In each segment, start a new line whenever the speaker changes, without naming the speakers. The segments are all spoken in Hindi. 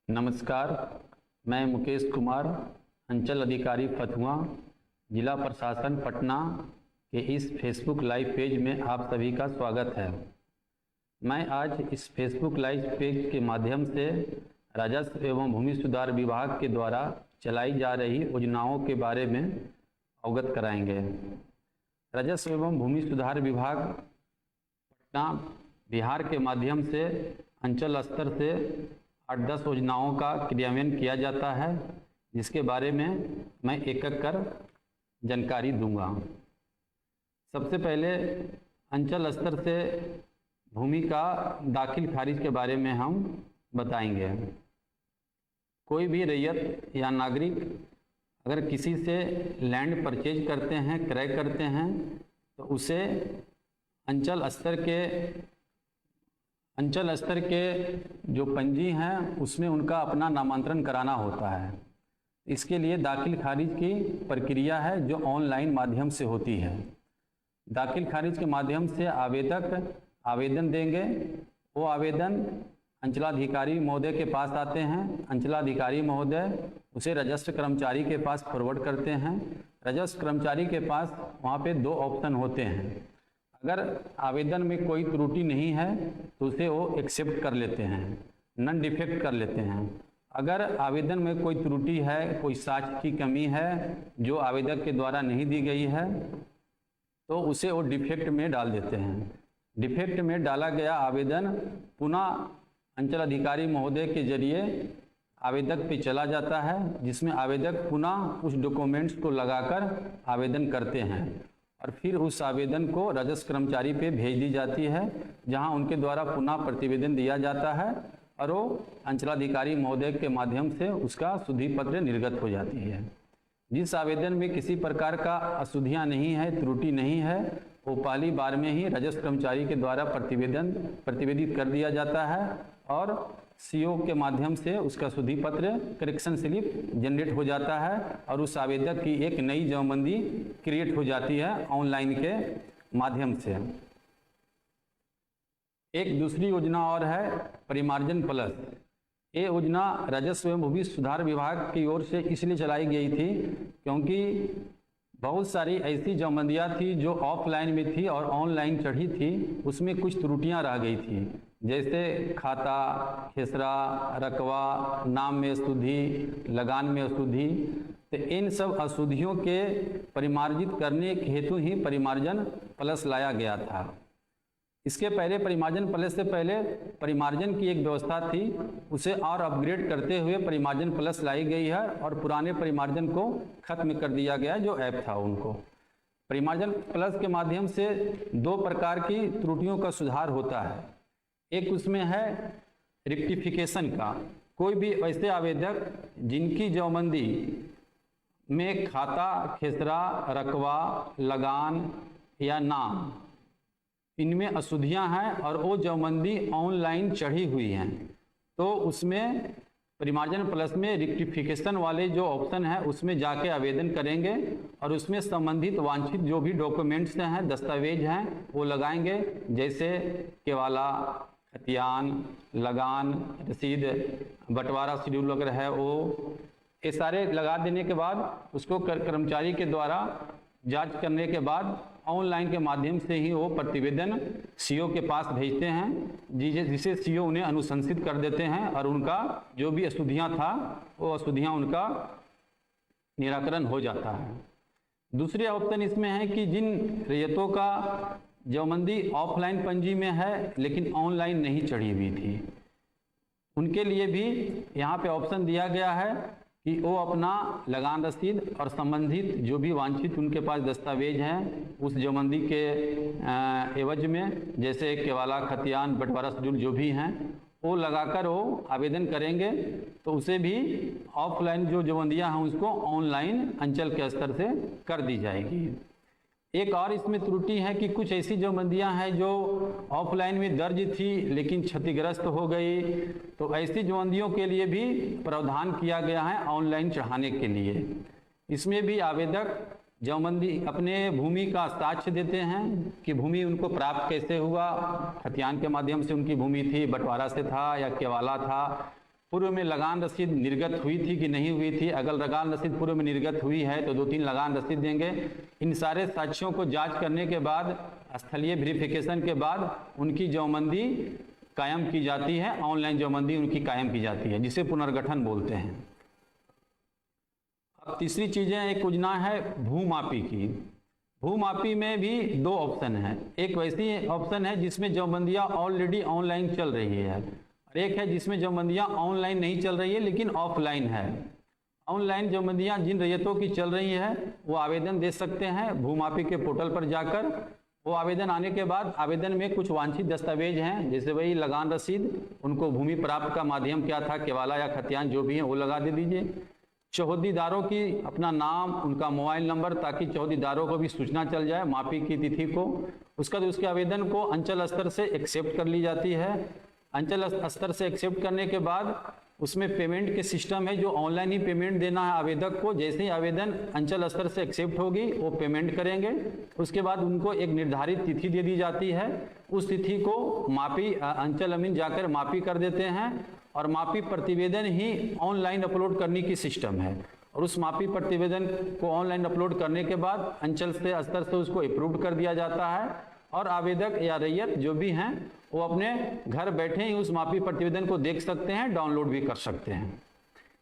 नमस्कार, मैं मुकेश कुमार, अंचल अधिकारी फतुहा, जिला प्रशासन पटना के इस फेसबुक लाइव पेज में आप सभी का स्वागत है। मैं आज इस फेसबुक लाइव पेज के माध्यम से राजस्व एवं भूमि सुधार विभाग के द्वारा चलाई जा रही योजनाओं के बारे में अवगत कराएंगे। राजस्व एवं भूमि सुधार विभाग पटना बिहार के माध्यम से अंचल स्तर से 8-10 योजनाओं का क्रियान्वयन किया जाता है, जिसके बारे में मैं एक एक कर जानकारी दूंगा। सबसे पहले अंचल स्तर से भूमि का दाखिल खारिज के बारे में हम बताएंगे। कोई भी रैयत या नागरिक अगर किसी से लैंड परचेज करते हैं, क्रय करते हैं, तो उसे अंचल स्तर के जो पंजी हैं उसमें उनका अपना नामांतरण कराना होता है। इसके लिए दाखिल खारिज की प्रक्रिया है जो ऑनलाइन माध्यम से होती है। दाखिल खारिज के माध्यम से आवेदक आवेदन देंगे। वो आवेदन अंचलाधिकारी महोदय के पास आते हैं। अंचलाधिकारी महोदय उसे राजस्व कर्मचारी के पास फॉरवर्ड करते हैं। राजस्व कर्मचारी के पास वहाँ पे 2 ऑप्शन होते हैं। अगर आवेदन में कोई त्रुटि नहीं है तो उसे वो एक्सेप्ट कर लेते हैं, नन डिफेक्ट कर लेते हैं। अगर आवेदन में कोई त्रुटि है, कोई साक्ष्य की कमी है जो आवेदक के द्वारा नहीं दी गई है, तो उसे वो डिफेक्ट में डाल देते हैं। डिफेक्ट में डाला गया आवेदन पुनः अंचल अधिकारी महोदय के जरिए आवेदक पे चला जाता है, जिसमें आवेदक पुनः उस डॉक्यूमेंट्स को लगाकर आवेदन करते हैं और फिर उस आवेदन को राजस्व कर्मचारी पे भेज दी जाती है, जहां उनके द्वारा पुनः प्रतिवेदन दिया जाता है और वो अंचलाधिकारी महोदय के माध्यम से उसका शुद्धि पत्र निर्गत हो जाती है। जिस आवेदन में किसी प्रकार का अशुद्धियां नहीं है, त्रुटि नहीं है, वो पहली बार में ही राजस्व कर्मचारी के द्वारा प्रतिवेदित कर दिया जाता है और सीओ के माध्यम से उसका शुद्धि पत्र करेक्शन स्लिप जनरेट हो जाता है और उस आवेदक की एक नई जमाबंदी क्रिएट हो जाती है ऑनलाइन के माध्यम से। एक दूसरी योजना और है परिमार्जन प्लस। ये योजना राजस्व एवं भूमि सुधार विभाग की ओर से इसलिए चलाई गई थी क्योंकि बहुत सारी ऐसी जमाबंदियाँ थी जो ऑफलाइन में थी और ऑनलाइन चढ़ी थी, उसमें कुछ त्रुटियां रह गई थी, जैसे खाता, खेसरा, रकवा, नाम में अशुद्धि, लगान में अशुद्धि। तो इन सब अशुद्धियों के परिमार्जित करने के हेतु ही परिमार्जन प्लस लाया गया था। इसके पहले परिमार्जन प्लस से पहले परिमार्जन की एक व्यवस्था थी, उसे और अपग्रेड करते हुए परिमार्जन प्लस लाई गई है और पुराने परिमार्जन को खत्म कर दिया गया जो ऐप था उनको। परिमार्जन प्लस के माध्यम से 2 प्रकार की त्रुटियों का सुधार होता है। एक उसमें है रेक्टिफिकेशन का। कोई भी ऐसे आवेदक जिनकी जमाबंदी में खाता, खेसरा, रकवा, लगान या नाम इनमें अशुद्धियां हैं और वो जमाबंदी ऑनलाइन चढ़ी हुई हैं, तो उसमें परिमार्जन प्लस में रेक्टिफिकेशन वाले जो ऑप्शन है उसमें जाके आवेदन करेंगे और उसमें संबंधित वांछित जो भी डॉक्यूमेंट्स हैं, दस्तावेज हैं, वो लगाएंगे, जैसे केवाला, खतियान, लगान, रसीद, बंटवारा शेड्यूल वगैरह है, वो ये सारे लगा देने के बाद उसको कर्मचारी के द्वारा जांच करने के बाद ऑनलाइन के माध्यम से ही वो प्रतिवेदन सीओ के पास भेजते हैं, जिसे सीओ उन्हें अनुशंसित कर देते हैं और उनका जो भी अशुद्धियां था वो अशुद्धियां उनका निराकरण हो जाता है। दूसरे ऑप्शन इसमें है कि जिन रैयतों का जमाबंदी ऑफलाइन पंजी में है लेकिन ऑनलाइन नहीं चढ़ी हुई थी, उनके लिए भी यहाँ पे ऑप्शन दिया गया है कि वो अपना लगान रसीद और संबंधित जो भी वांछित उनके पास दस्तावेज हैं उस जमाबंदी के एवज में, जैसे केवाला, खतियान, बंटवारा शेड्यूल जो भी हैं, वो लगाकर वो आवेदन करेंगे, तो उसे भी ऑफलाइन जो जमाबंदियां हैं उसको ऑनलाइन अंचल के स्तर से कर दी जाएगी। एक और इसमें त्रुटि है कि कुछ ऐसी जमाबंदियां हैं जो ऑफलाइन में दर्ज थी लेकिन क्षतिग्रस्त हो गई, तो ऐसी जमाबंदियों के लिए भी प्रावधान किया गया है ऑनलाइन चढ़ाने के लिए। इसमें भी आवेदक जमाबंदी अपने भूमि का साक्ष्य देते हैं कि भूमि उनको प्राप्त कैसे हुआ, खतियान के माध्यम से उनकी भूमि थी, बंटवारा से था या केवाला था, पूर्व में लगान रसीद निर्गत हुई थी कि नहीं हुई थी। अगर लगान रसीद पूर्व में निर्गत हुई है तो 2-3 लगान रसीद देंगे। इन सारे साक्ष्यों को जांच करने के बाद, स्थलीय वेरिफिकेशन के बाद उनकी जमाबंदी कायम की जाती है, ऑनलाइन जमाबंदी उनकी कायम की जाती है, जिसे पुनर्गठन बोलते हैं। अब तीसरी चीज़ें, एक योजना है भूमापी की। भूमापी में भी 2 ऑप्शन हैं। एक वैसी ऑप्शन है जिसमें जमाबंदियाँ ऑलरेडी ऑनलाइन चल रही है, और एक है जिसमें जमाबंदियाँ ऑनलाइन नहीं चल रही है लेकिन ऑफलाइन है। ऑनलाइन जमाबंदियाँ जिन रैयतों की चल रही है वो आवेदन दे सकते हैं भूमापी के पोर्टल पर जाकर। वो आवेदन आने के बाद आवेदन में कुछ वांछित दस्तावेज हैं, जैसे वही लगान रसीद, उनको भूमि प्राप्त का माध्यम क्या था, केवाला या खतियान जो भी है वो लगा दे दीजिए। चौहदीदारों की अपना नाम, उनका मोबाइल नंबर, ताकि चौहदीदारों को भी सूचना चल जाए मापी की तिथि को। उसका उसके आवेदन को अंचल स्तर से एक्सेप्ट कर ली जाती है। अंचल स्तर से एक्सेप्ट करने के बाद उसमें पेमेंट के सिस्टम है, जो ऑनलाइन ही पेमेंट देना है आवेदक को। जैसे ही आवेदन अंचल स्तर से एक्सेप्ट होगी वो पेमेंट करेंगे। उसके बाद उनको एक निर्धारित तिथि दे दी जाती है। उस तिथि को मापी अंचल अमीन जाकर मापी कर देते हैं, और मापी प्रतिवेदन ही ऑनलाइन अपलोड करने की सिस्टम है। और उस मापी प्रतिवेदन को ऑनलाइन अपलोड करने के बाद अंचल से स्तर से उसको अप्रूव कर दिया जाता है, और आवेदक या रैयत जो भी हैं वो अपने घर बैठे ही उस मापी प्रतिवेदन को देख सकते हैं, डाउनलोड भी कर सकते हैं।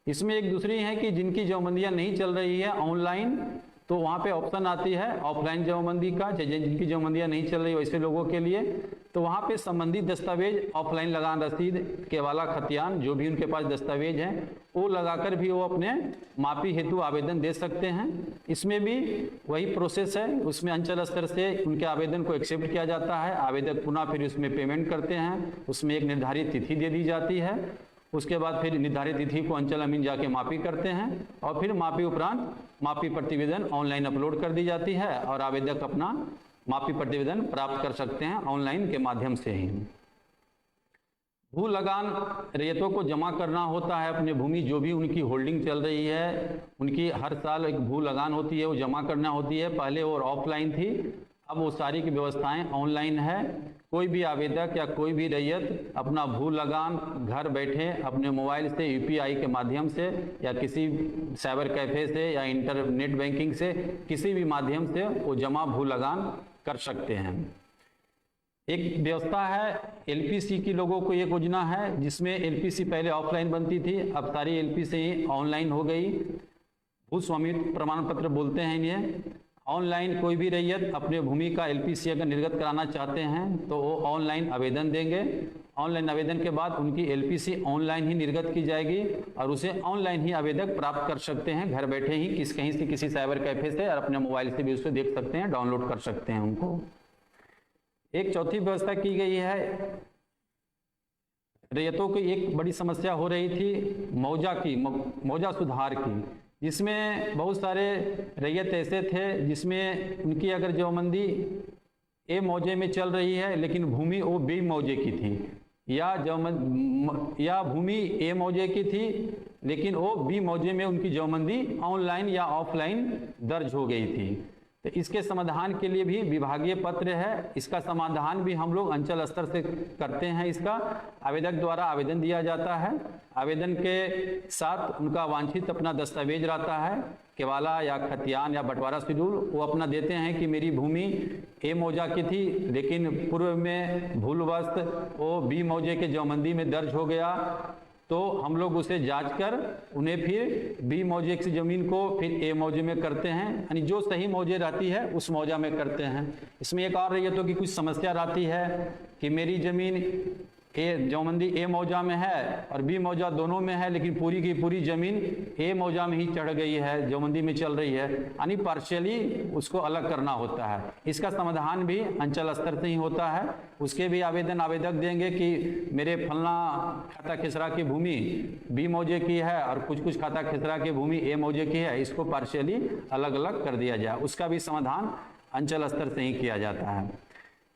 इसमें एक दूसरी है कि जिनकी जमाबंदियाँ नहीं चल रही है ऑनलाइन, तो वहाँ पे ऑप्शन आती है ऑफलाइन जमाबंदी का। जिनकी जमाबंदियाँ नहीं चल रही वैसे लोगों के लिए, तो वहाँ पे संबंधित दस्तावेज, ऑफलाइन लगान रसीद, केवाला खतियान, जो भी उनके पास दस्तावेज हैं वो लगाकर भी वो अपने मापी हेतु आवेदन दे सकते हैं। इसमें भी वही प्रोसेस है, उसमें अंचल स्तर से उनके आवेदन को एक्सेप्ट किया जाता है। आवेदक पुनः फिर उसमें पेमेंट करते हैं, उसमें एक निर्धारित तिथि दे दी जाती है। उसके बाद फिर निर्धारित तिथि को अंचल अमीन जाके मापी करते हैं, और फिर मापी उपरांत मापी प्रतिवेदन ऑनलाइन अपलोड कर दी जाती है, और आवेदक अपना मापी प्रतिवेदन प्राप्त कर सकते हैं ऑनलाइन के माध्यम से ही। भू लगान रैयतों को जमा करना होता है अपने भूमि, जो भी उनकी होल्डिंग चल रही है, उनकी हर साल एक भू लगान होती है, वो जमा करना होती है। पहले वो ऑफलाइन थी, अब वो सारी की व्यवस्थाएं ऑनलाइन है। कोई भी आवेदक या कोई भी रैयत अपना भू लगान घर बैठे अपने मोबाइल से यूपीआई के माध्यम से, या किसी साइबर कैफे से, या इंटरनेट बैंकिंग से, किसी भी माध्यम से वो जमा भू लगान कर सकते हैं। एक व्यवस्था है एलपीसी की, लोगों को एक योजना है जिसमें एलपीसी पहले ऑफलाइन बनती थी, अब सारी एलपीसी ऑनलाइन हो गई। भू स्वामित्व प्रमाण पत्र बोलते हैं इन्हें। ऑनलाइन कोई भी रैयत अपने भूमि का एलपीसी अगर निर्गत कराना चाहते हैं तो वो ऑनलाइन आवेदन देंगे। ऑनलाइन आवेदन के बाद उनकी एलपीसी ऑनलाइन ही निर्गत की जाएगी, और उसे ऑनलाइन ही आवेदक प्राप्त कर सकते हैं घर बैठे ही, कहीं से, किसी साइबर कैफे से, और अपने मोबाइल से भी उसे देख सकते हैं, डाउनलोड कर सकते हैं उनको। एक चौथी व्यवस्था की गई है, रैयतों की एक बड़ी समस्या हो रही थी मौजा सुधार की, जिसमें बहुत सारे रैयत ऐसे थे जिसमें उनकी अगर जमाबंदी ए मौजे में चल रही है लेकिन भूमि वो बी मौजे की थी, या भूमि ए मौजे की थी लेकिन वो बी मौजे में उनकी जमाबंदी ऑनलाइन या ऑफलाइन दर्ज हो गई थी। तो इसके समाधान के लिए भी विभागीय पत्र है, इसका समाधान भी हम लोग अंचल स्तर से करते हैं। इसका आवेदक द्वारा आवेदन दिया जाता है, आवेदन के साथ उनका वांछित अपना दस्तावेज रहता है, केवाला या खतियान या बंटवारा शेड्यूल, वो अपना देते हैं कि मेरी भूमि ए मौजा की थी लेकिन पूर्व में भूलवश वो बी मौजे के जमाबंदी में दर्ज हो गया, तो हम लोग उसे जांच कर उन्हें फिर बी मौजे की ज़मीन को फिर ए मौजे में करते हैं, यानी जो सही मौजे रहती है उस मौजा में करते हैं। इसमें एक और रैयतों की कुछ समस्या रहती है कि मेरी ज़मीन जमाबंदी ए मौजा में है और बी मौजा दोनों में है, लेकिन पूरी की पूरी ज़मीन ए मौजा में ही चढ़ गई है, जमाबंदी में चल रही है, यानी पार्शियली उसको अलग करना होता है। इसका समाधान भी अंचल स्तर से ही होता है। उसके भी आवेदन आवेदक देंगे कि मेरे फलना खाता खिसरा की भूमि बी मौजे की है और कुछ खाता खिसरा की भूमि ए मौजे की है, इसको पार्शियली अलग अलग कर दिया जाए। उसका भी समाधान अंचल स्तर से ही किया जाता है।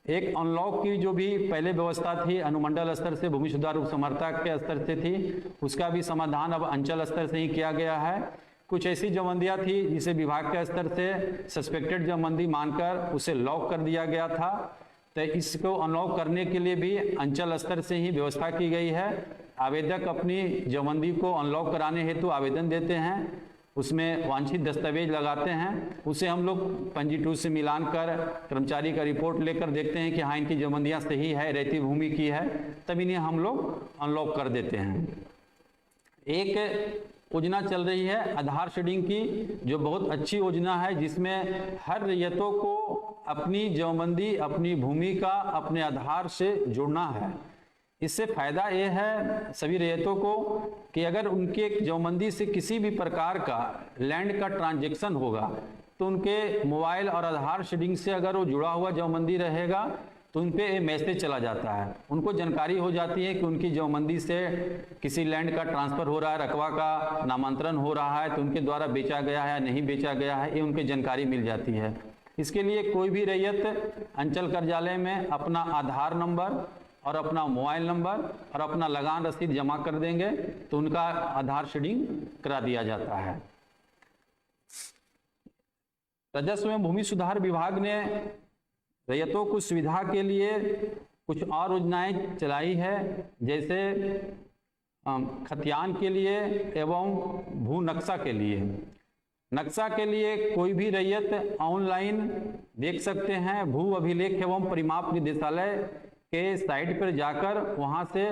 एक अनलॉक की जो भी पहले व्यवस्था थी अनुमंडल स्तर से भूमि सुधार उपसमर्था के स्तर से थी, उसका भी समाधान अब अंचल स्तर से ही किया गया है। कुछ ऐसी जमाबंदियाँ थी जिसे विभाग के स्तर से सस्पेक्टेड जमाबंदी मानकर उसे लॉक कर दिया गया था, तो इसको अनलॉक करने के लिए भी अंचल स्तर से ही व्यवस्था की गई है। आवेदक अपनी जमाबंदी को अनलॉक कराने हेतु आवेदन देते हैं, उसमें वांछित दस्तावेज लगाते हैं, उसे हम लोग पंजी 2 से मिलान कर कर्मचारी का रिपोर्ट लेकर देखते हैं कि हाँ इनकी जमाबंदियाँ सही है, रहती भूमि की है, तब इन्हें हम लोग अनलॉक कर देते हैं। एक योजना चल रही है आधार शेडिंग की, जो बहुत अच्छी योजना है, जिसमें हर रैयतों को अपनी जमाबंदी, अपनी भूमि का अपने आधार से जुड़ना है। इससे फायदा ये है सभी रैयतों को कि अगर उनके जमाबंदी से किसी भी प्रकार का लैंड का ट्रांजैक्शन होगा तो उनके मोबाइल और आधार शेडिंग से अगर वो जुड़ा हुआ जमाबंदी रहेगा तो उन पे मैसेज चला जाता है, उनको जानकारी हो जाती है कि उनकी जमाबंदी से किसी लैंड का ट्रांसफ़र हो रहा है, रकबा का नामांतरण हो रहा है, तो उनके द्वारा बेचा गया है या नहीं बेचा गया है, ये उनकी जानकारी मिल जाती है। इसके लिए कोई भी रैयत अंचल कार्यालय में अपना आधार नंबर और अपना मोबाइल नंबर और अपना लगान रसीद जमा कर देंगे तो उनका आधार शेडिंग करा दिया जाता है। राजस्व एवं भूमि सुधार विभाग ने रैयतों को सुविधा के लिए कुछ और योजनाएं चलाई है, जैसे खतियान के लिए एवं भू नक्शा के लिए। नक्शा के लिए कोई भी रैयत ऑनलाइन देख सकते हैं, भू अभिलेख एवं परिमाप निदेशालय के साइट पर जाकर वहां से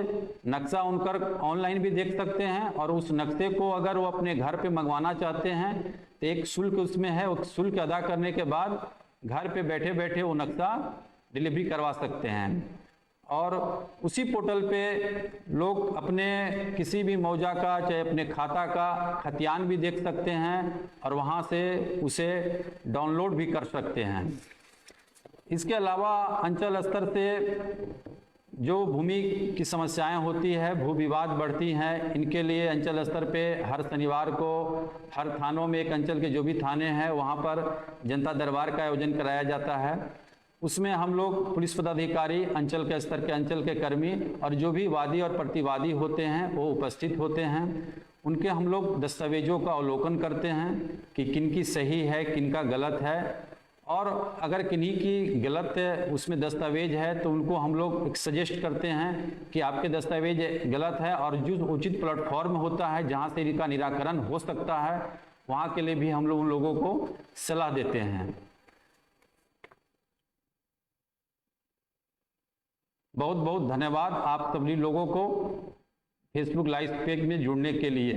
नक्शा उनकर ऑनलाइन भी देख सकते हैं, और उस नक्शे को अगर वो अपने घर पे मंगवाना चाहते हैं तो एक शुल्क उसमें है, उस शुल्क अदा करने के बाद घर पे बैठे बैठे वो नक्शा डिलीवरी करवा सकते हैं। और उसी पोर्टल पे लोग अपने किसी भी मौजा का चाहे अपने खाता का खतियान भी देख सकते हैं और वहाँ से उसे डाउनलोड भी कर सकते हैं। इसके अलावा अंचल स्तर से जो भूमि की समस्याएं होती है, भू विवाद बढ़ती हैं, इनके लिए अंचल स्तर पे हर शनिवार को हर थानों में, एक अंचल के जो भी थाने हैं वहाँ पर जनता दरबार का आयोजन कराया जाता है। उसमें हम लोग पुलिस पदाधिकारी, अंचल के स्तर के अंचल के कर्मी और जो भी वादी और प्रतिवादी होते हैं वो उपस्थित होते हैं। उनके हम लोग दस्तावेजों का अवलोकन करते हैं कि किन की सही है, किन का गलत है, और अगर किन्हीं की गलत उसमें दस्तावेज है तो उनको हम लोग एक सजेस्ट करते हैं कि आपके दस्तावेज गलत है, और जो उचित प्लेटफॉर्म होता है जहां से इनका निराकरण हो सकता है वहां के लिए भी हम लोग उन लोगों को सलाह देते हैं। बहुत बहुत धन्यवाद आप सभी लोगों को फेसबुक लाइव पेज में जुड़ने के लिए।